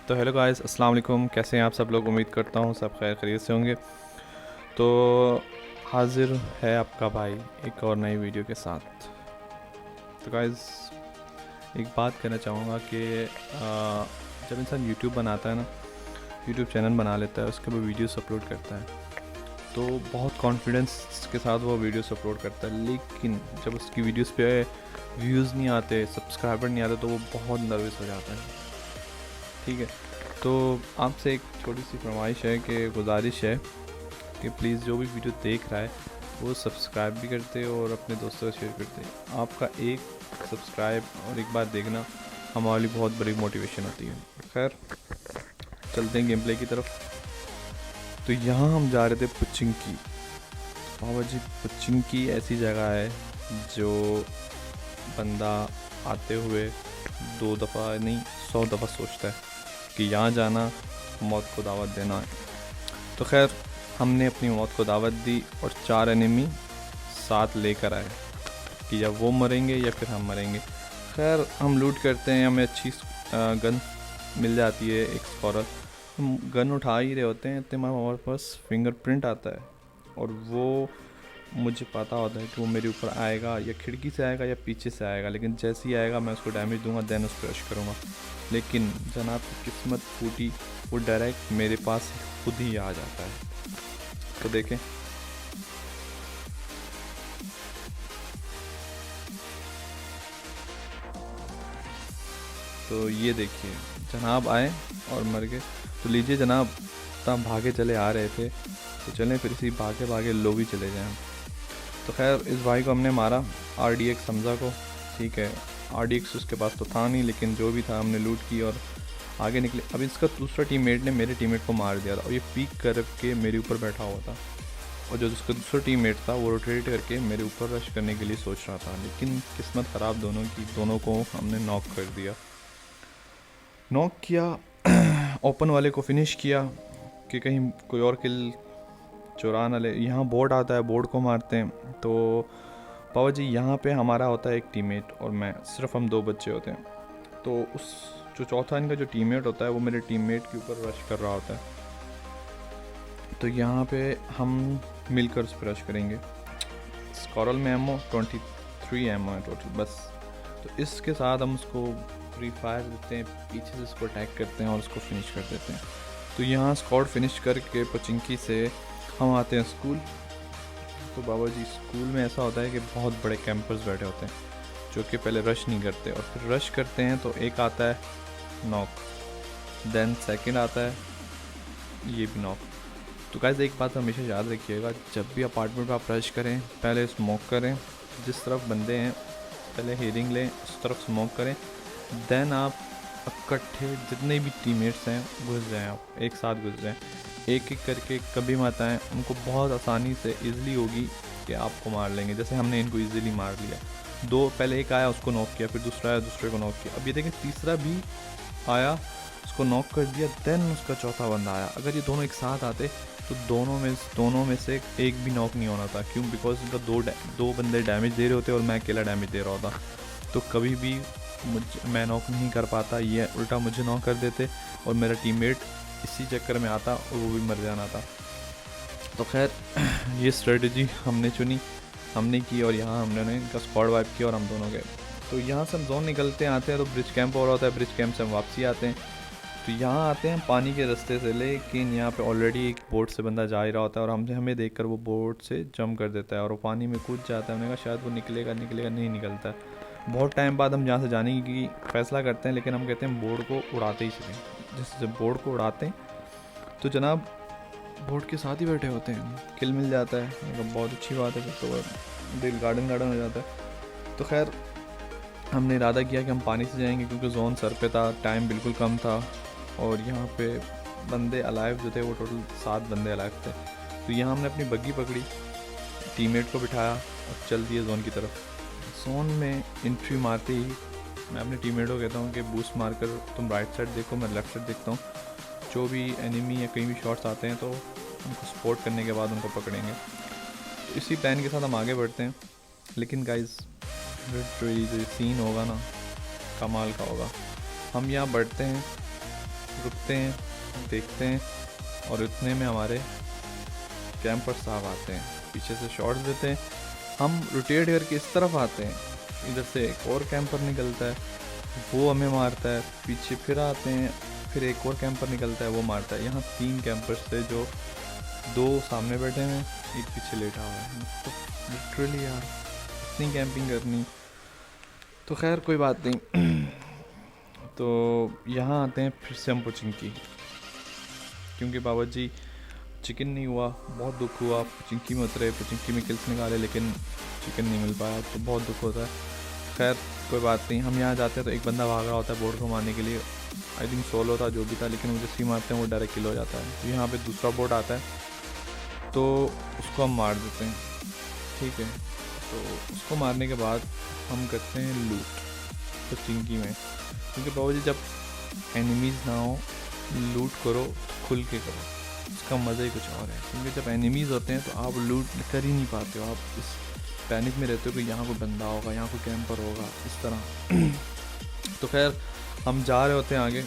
तो hello guys, अस्सलाम वालेकुम। कैसे हैं आप सब लोग? उम्मीद करता हूँ सब खैर खैरियत से होंगे। तो हाजिर है आपका भाई एक और नई वीडियो के साथ। तो गाइस, एक बात कहना चाहूँगा कि जब इंसान यूट्यूब बनाता है ना, यूट्यूब चैनल बना लेता है, उसके बाद वीडियोस अपलोड करता है तो बहुत कॉन्फिडेंस के साथ वो वीडियोस अपलोड करता है। लेकिन जब उसकी वीडियोस पे व्यूज़ नहीं आते, सब्सक्राइबर नहीं आते, तो वो बहुत नर्वस हो जाता है। ठीक है, तो आपसे एक छोटी सी फरमाइश है, कि गुजारिश है कि प्लीज़ जो भी वीडियो देख रहा है वो सब्सक्राइब भी करते और अपने दोस्तों को शेयर करते। आपका एक सब्सक्राइब और एक बार देखना हमारे लिए बहुत बड़ी मोटिवेशन होती है। खैर, चलते हैं गेम प्ले की तरफ। तो यहाँ हम जा रहे थे पुचिंकी। बाबा जी, पुचिंकी ऐसी जगह है जो बंदा आते हुए 2 दफ़ा नहीं 100 दफ़ा सोचता है कि यहाँ जाना, मौत को दावत देना है। तो खैर, हमने अपनी मौत को दावत दी और 4 एनिमी साथ लेकर आए कि या वो मरेंगे या फिर हम मरेंगे। खैर, हम लूट करते हैं, हमें अच्छी गन मिल जाती है, एक स्कॉरल। हम गन उठा ही रहे होते हैं, इतने में हमारे पास फिंगरप्रिंट आता है और वो मुझे पता होता है कि वो मेरे ऊपर आएगा, या खिड़की से आएगा या पीछे से आएगा। लेकिन जैसे ही आएगा मैं उसको डैमेज दूंगा, देन उस पर रश करूँगा। लेकिन जनाब की किस्मत फूटी, वो डायरेक्ट मेरे पास खुद ही आ जाता है। तो देखें, तो ये देखिए, जनाब आए और मर गए। तो लीजिए जनाब, तब भागे चले आ रहे थे, तो चलें फिर इसी भागे भागे लो भी चले जाएं। तो खैर, इस भाई को हमने मारा, RDX हमज़ा को। ठीक है, RDX उसके पास तो था नहीं, लेकिन जो भी था हमने लूट की और आगे निकले। अब इसका दूसरा टीममेट ने मेरे टीममेट को मार दिया था और ये पीक करके मेरे ऊपर बैठा हुआ था, और जो उसका दूसरा टीममेट था वो रोटेट करके मेरे ऊपर रश करने के लिए सोच रहा था। लेकिन किस्मत ख़राब दोनों की, दोनों को हमने नॉक कर दिया। नॉक किया, ओपन वाले को फिनिश किया कि कहीं कोई और किल चुरा ना ले। यहाँ बोर्ड आता है, बोर्ड को मारते हैं। तो पापा जी, यहाँ पे हमारा होता है एक टीममेट और मैं, सिर्फ हम 2 बच्चे होते हैं। तो उस जो चौथा इनका जो टीममेट होता है वो मेरे टीममेट के ऊपर रश कर रहा होता है। तो यहाँ पे हम मिलकर उस पर रश करेंगे। स्कॉरल में एमओ 23 एमओ है टोटल बस। तो इसके साथ हम उसको फ्री फायर देते हैं, पीछे से उसको अटैक करते हैं और उसको फिनिश कर देते हैं। तो यहाँ स्क्वाड फिनिश करके पचिंकी से हम आते हैं स्कूल। तो बाबा जी, स्कूल में ऐसा होता है कि बहुत बड़े कैंपर्स बैठे होते हैं जो कि पहले रश नहीं करते, और फिर रश करते हैं तो एक आता है नॉक, देन सेकंड आता है ये भी नॉक। तो गाइस, एक बात हमेशा याद रखिएगा, जब भी अपार्टमेंट में आप रश करें, पहले स्मोक करें, जिस तरफ बंदे हैं पहले हेयरिंग लें, उस तरफ स्मोक करें, देन आप इकट्ठे जितने भी टीममेट्स हैं घुस जाएं, आप एक साथ घुस जाएं, एक एक करके कभी मत आएँ। उनको बहुत आसानी से ईज़िली होगी कि आपको मार लेंगे, जैसे हमने इनको ईज़िली मार लिया। 2 पहले एक आया, उसको नॉक किया, फिर दूसरा आया, दूसरे को नॉक किया। अब ये देखें, तीसरा भी आया, उसको नॉक कर दिया, देन उसका चौथा बंदा आया। अगर ये दोनों एक साथ आते तो दोनों में से एक भी नॉक नहीं होना था। क्यों? बिकॉज इनका दो बंदे डैमेज दे रहे होते और मैं अकेला डैमेज दे रहा होता, तो कभी भी मैं नॉक नहीं कर पाता, ये उल्टा मुझे नॉक कर देते और मेरा टीममेट इसी चक्कर में आता और वो भी मर जाना था। तो खैर, ये स्ट्रेटजी हमने चुनी, हमने की, और यहाँ हमने इनका स्क्वाड वाइप किया और हम दोनों गए। तो यहाँ से हम जोन निकलते आते हैं तो ब्रिज कैंप हो रहा होता है, ब्रिज कैंप से हम वापसी आते हैं। तो यहाँ आते हैं पानी के रास्ते से, लेकिन यहाँ पे ऑलरेडी एक बोट से बंदा जा ही रहा होता है और हमें देखकर वो बोट से जंप कर देता है और वो पानी में कूद जाता है। हमने कहा शायद वो निकलेगा, नहीं निकलता है। बहुत टाइम बाद हम यहाँ से जाने की फ़ैसला करते हैं, लेकिन हम कहते हैं बोर्ड को उड़ाते ही चलें। जैसे जब बोर्ड को उड़ाते हैं तो जनाब बोर्ड के साथ ही बैठे होते हैं, किल मिल जाता है, मतलब बहुत अच्छी बात है, फिर तो दिल गार्डन हो जाता है। तो खैर, हमने इरादा किया कि हम पानी से जाएंगे, क्योंकि जोन सर पे था, टाइम बिल्कुल कम था और यहाँ पे बंदे अलाइव जो थे वो टोटल 7 बंदे अलाइव थे। तो यहाँ हमने अपनी बग्गी पकड़ी, टीममेट को बिठाया और चल दिए जोन की तरफ। जोन में एंट्री मारते ही मैं अपने टीममेट को कहता हूँ कि बूस्ट मारकर तुम राइट साइड देखो, मैं लेफ़्ट साइड देखता हूँ। जो भी एनिमी या कहीं भी शॉट्स आते हैं तो उनको सपोर्ट करने के बाद उनको पकड़ेंगे। तो इसी प्लान के साथ हम आगे बढ़ते हैं। लेकिन गाइस, जो सीन होगा ना, कमाल का होगा। हम यहाँ बढ़ते हैं, रुकते हैं, देखते हैं, और इतने में हमारे कैंपर साहब आते हैं, पीछे से शॉट देते हैं। हम रोटेट करके इस तरफ आते हैं, इधर से एक और कैंपर निकलता है, वो हमें मारता है। पीछे फिर आते हैं, फिर एक और कैंपर निकलता है, वो मारता है। यहाँ 3 कैंपर्स थे, जो 2 सामने बैठे हैं, एक पीछे लेटा हुआ है। तो लिटरली यार इतनी कैंपिंग करनी, तो खैर कोई बात नहीं। तो यहाँ आते हैं फिर से हम पुचिंकी, क्योंकि बाबा जी चिकन नहीं हुआ, बहुत दुख हुआ। पुचिंकी में उतरे, पुचिंकी में किल्स निकाले, लेकिन चिकन नहीं मिल पाया, तो बहुत दुख होता है। खैर कोई बात नहीं, हम यहाँ जाते हैं तो एक बंदा भाग रहा होता है बोर्ड को मारने के लिए। आई थिंक सोलो था, जो भी था, लेकिन वो जैसे ही मारते हैं वो डायरेक्ट किल हो जाता है। तो यहाँ पे दूसरा बोर्ड आता है, तो उसको हम मार देते हैं, ठीक है। तो उसको मारने के बाद हम करते हैं लूट पुचिंकी में, क्योंकि बाबा जी जब एनिमीज़ ना हो लूट करो तो खुल के करो, इसका मज़ा ही कुछ और है। क्योंकि जब एनिमीज़ होते हैं तो आप लूट कर ही नहीं पाते हो, आप इस पैनिक में रहते हो कि यहाँ कोई बंदा होगा, यहाँ कोई कैंपर होगा, इस तरह। तो खैर हम जा रहे होते हैं आगे,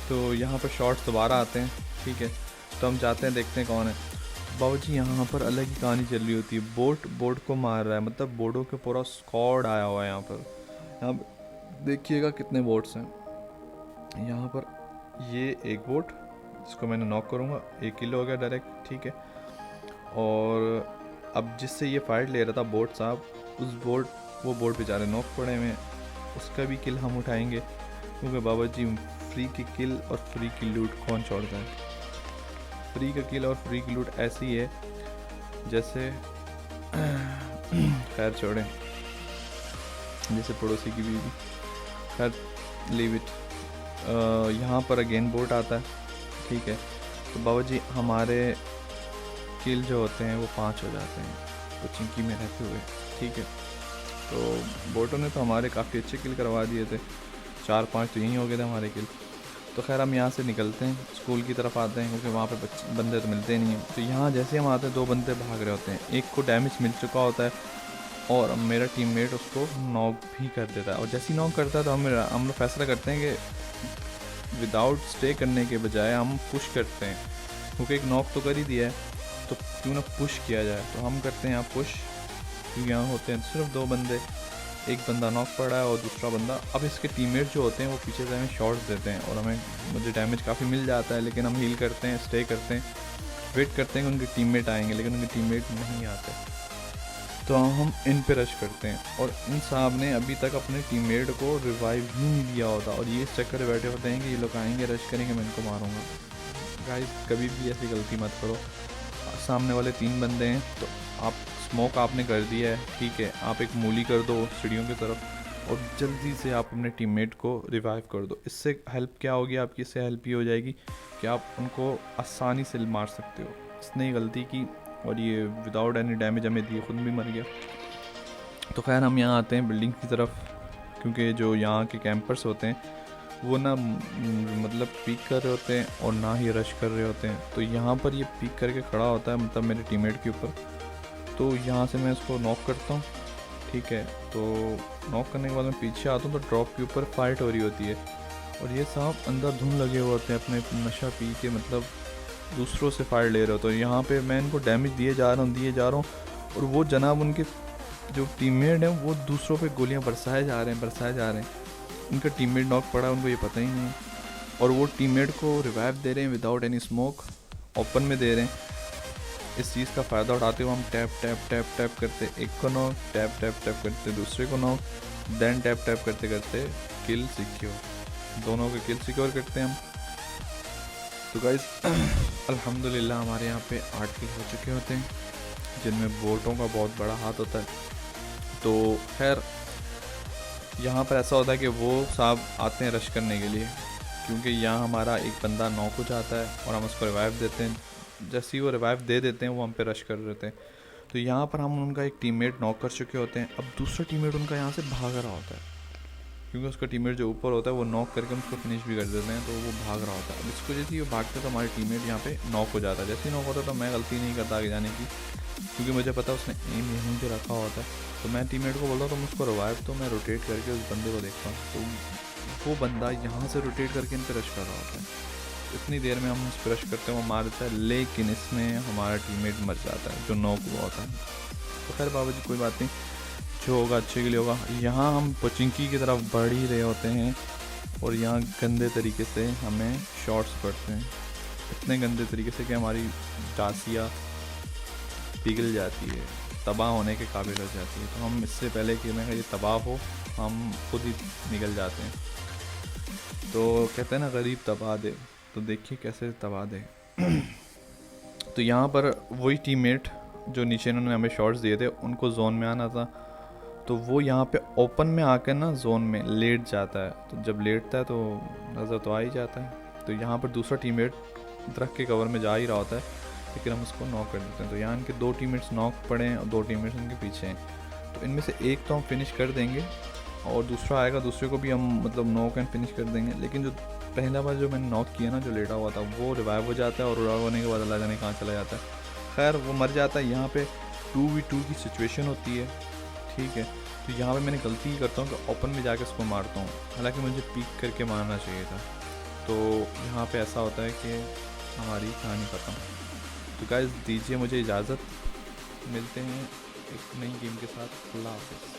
तो यहाँ पर शॉट्स दोबारा आते हैं, ठीक है। तो हम जाते हैं, देखते हैं कौन है। बाबू जी यहाँ पर अलग ही कहानी चल रही होती है। बोट को मार रहा है, मतलब बोटों के पूरा स्क्वाड आया हुआ है यहाँ पर। यहाँ देखिएगा कितने बोट्स हैं यहाँ पर। ये एक बोट, इसको मैंने नॉक करूँगा, 1 किल हो गया डायरेक्ट, ठीक है। और अब जिससे ये फाइट ले रहा था बोट साहब, वो बोट बेचारे नॉक पड़े हुए, उसका भी किल हम उठाएंगे, क्योंकि बाबा जी फ्री की किल और फ्री की लूट कौन छोड़ता है। फ्री का किल और फ्री की लूट ऐसी है जैसे खैर छोड़ें, जैसे पड़ोसी की बीवी, खैर लीव इट। यहाँ पर अगेन बोट आता है, ठीक है। तो बाबा जी हमारे किल जो होते हैं वो 5 हो जाते हैं पुचिंकी में रहते हुए, ठीक है। तो बोटों ने तो हमारे काफ़ी अच्छे किल करवा दिए थे, 4-5 तो यहीं हो गए थे हमारे किल। तो खैर हम यहाँ से निकलते हैं, स्कूल की तरफ आते हैं, क्योंकि वहाँ पे बंदे तो मिलते नहीं हैं। तो यहाँ जैसे हम आते हैं 2 बंदे भाग रहे होते हैं, एक को डैमेज मिल चुका होता है और मेरा टीममेट उसको नॉक भी कर देता है। और जैसे ही नॉक करता है तो हम लोग फैसला करते हैं कि विदाउट स्टे करने के बजाय हम पुश करते हैं, क्योंकि एक नॉक तो कर ही दिया है, तो क्यों ना पुश किया जाए। तो हम करते हैं यहाँ पुश, क्योंकि यहाँ होते हैं सिर्फ 2 बंदे, एक बंदा नॉक पड़ा है और दूसरा बंदा। अब इसके टीममेट जो होते हैं वो पीछे से हमें शॉट्स देते हैं और मुझे डैमेज काफ़ी मिल जाता है, लेकिन हम हील करते हैं, स्टे करते हैं, वेट करते हैं कि उनके टीममेट आएंगे, लेकिन उनके टीममेट नहीं आते। तो हम इन पे रश करते हैं, और इन साहब ने अभी तक अपने टीममेट को रिवाइव ही नहीं दिया होता, और ये इस चक्कर में बैठे होते हैं कि ये लोग आएंगे, रश करेंगे, मैं इनको मारूंगा। गाइस कभी भी ऐसी गलती मत करो। सामने वाले 3 बंदे हैं, तो आप स्मोक आपने कर दिया है, ठीक है, आप एक मूली कर दो सीढ़ियों की तरफ और जल्दी से आप अपने टीममेट को रिवाइव कर दो। इससे हेल्प क्या होगी आपकी? इससे हेल्प ये हो जाएगी कि आप उनको आसानी से मार सकते हो। इसने गलती की और ये विदाउट एनी डैमेज हमें दिए, खुद भी मर गया। तो खैर हम यहाँ आते हैं बिल्डिंग की तरफ, क्योंकि जो यहाँ के कैंपर्स होते हैं वो ना मतलब पीक कर रहे होते हैं और ना ही रश कर रहे होते हैं। तो यहाँ पर ये पीक करके खड़ा होता है, मतलब मेरे टीममेट के ऊपर। तो यहाँ से मैं इसको नॉक करता हूँ, ठीक है। तो नॉक करने के बाद मैं पीछे आता हूँ तो ड्रॉप के ऊपर फाइट हो रही होती है, और ये साहब अंदर धुन लगे हुए होते हैं, अपने नशा पी के, मतलब दूसरों से फाइट ले रहे होते हैं। यहाँ पे मैं इनको डैमेज दिए जा रहा हूँ, और वो जनाब उनके जो टीममेट हैं वो दूसरों पे गोलियाँ बरसाए जा रहे हैं। उनका टीममेट नॉक पड़ा है, उनको ये पता ही नहीं है, और वो टीममेट को रिवाइव दे रहे हैं विदाउट एनी स्मोक, ओपन में दे रहे हैं। इस चीज़ का फ़ायदा उठाते हुए हम टैप करते एक को नॉक, टैप करते दूसरे को नॉक, देन टैप करते किल सिक्योर, दोनों के किल सिक्योर करते हैं हम। तो गाइस अल्हम्दुलिल्लाह हमारे यहाँ पे 8 किल हो चुके होते हैं, जिनमें बोटों का बहुत बड़ा हाथ होता है। तो खैर यहाँ पर ऐसा होता है कि वो साहब आते हैं रश करने के लिए, क्योंकि यहाँ हमारा एक बंदा नॉक हो जाता है और हम उसको रिवाइव देते हैं। जैसे ही वो रिवाइव दे देते हैं वो हम पे रश कर देते हैं। तो यहाँ पर हम उनका एक टीममेट नॉक कर चुके होते हैं। अब दूसरा टीममेट उनका यहाँ से भाग रहा होता है, क्योंकि उसका टीममेट जो ऊपर होता है वो नॉक करके हम उसको फिनिश भी कर देते हैं, तो वो भाग रहा होता है। अब इसको जैसे ही वो भागता है तो हमारे टीममेट यहाँ पे नॉक हो जाता है। जैसे ही नॉक होता है तो मैं गलती नहीं करता आगे जाने की, क्योंकि मुझे पता है उसने एम यहीं पे रखा होता है। तो मैं टीममेट को बोलता हूँ तुम उसको रिवाइव, तो मैं रोटेट करके उस बंदे को देखता हूँ, तो वो बंदा यहाँ से रोटेट करके इन पर रश कर रहा होता है। इतनी देर में हम स्प्रश करते हैं, वो मार देता है, लेकिन इसमें हमारा टीममेट मर जाता है जो नॉक हुआ होता है। तो खैर बाबा जी कोई बात नहीं, जो होगा अच्छे के लिए होगा। यहाँ हम पोचिंकी की तरफ बढ़ ही रहे होते हैं और यहाँ गंदे तरीके से हमें शॉट्स पड़ते हैं, इतने गंदे तरीके से कि हमारी डासिया पिघल जाती है, तबाह होने के काबिल हो जाती है। तो हम इससे पहले कि मैं ये तबाह हो, हम खुद ही निकल जाते हैं। तो कहते हैं ना गरीब तबाह दे, तो देखिए कैसे तबाह दे। तो यहाँ पर वही टीममेट जो नीचे इन्होंने हमें शॉट्स दिए थे, उनको जोन में आना था, तो वो यहाँ पे ओपन में आकर ना जोन में लेट जाता है। तो जब लेटता है तो नज़र तो आ ही जाता है। तो यहाँ पर दूसरा टीममेट दरख्त के कवर में जा ही रहा होता है, लेकिन हम उसको नॉक कर देते हैं। तो यहाँ इनके 2 टीममेट्स नॉक पड़े हैं और 2 टीममेट्स उनके पीछे हैं। तो इनमें से एक तो हम फिनिश कर देंगे और दूसरा आएगा, दूसरे को भी हम मतलब नॉक एंड फिनिश कर देंगे। लेकिन जो पहला बार जो मैंने नॉक किया ना, जो लेटा हुआ था, वो रिवाइव हो जाता है और रिवाइव होने के बाद अल्लाह जाने कहाँ चला जाता है। खैर वो मर जाता है। यहाँ पे 2v2 की सिचुएशन होती है, ठीक है। तो यहाँ पे मैंने गलती ही करता हूँ कि ओपन में जाके उसको मारता हूँ, हालांकि मुझे पीक करके मारना चाहिए था। तो यहाँ पे ऐसा होता है कि हमारी कहानी ख़त्म। तो गाइस दीजिए मुझे इजाज़त, मिलते हैं एक नई गेम के साथ। अल्लाह हाफ़िज़।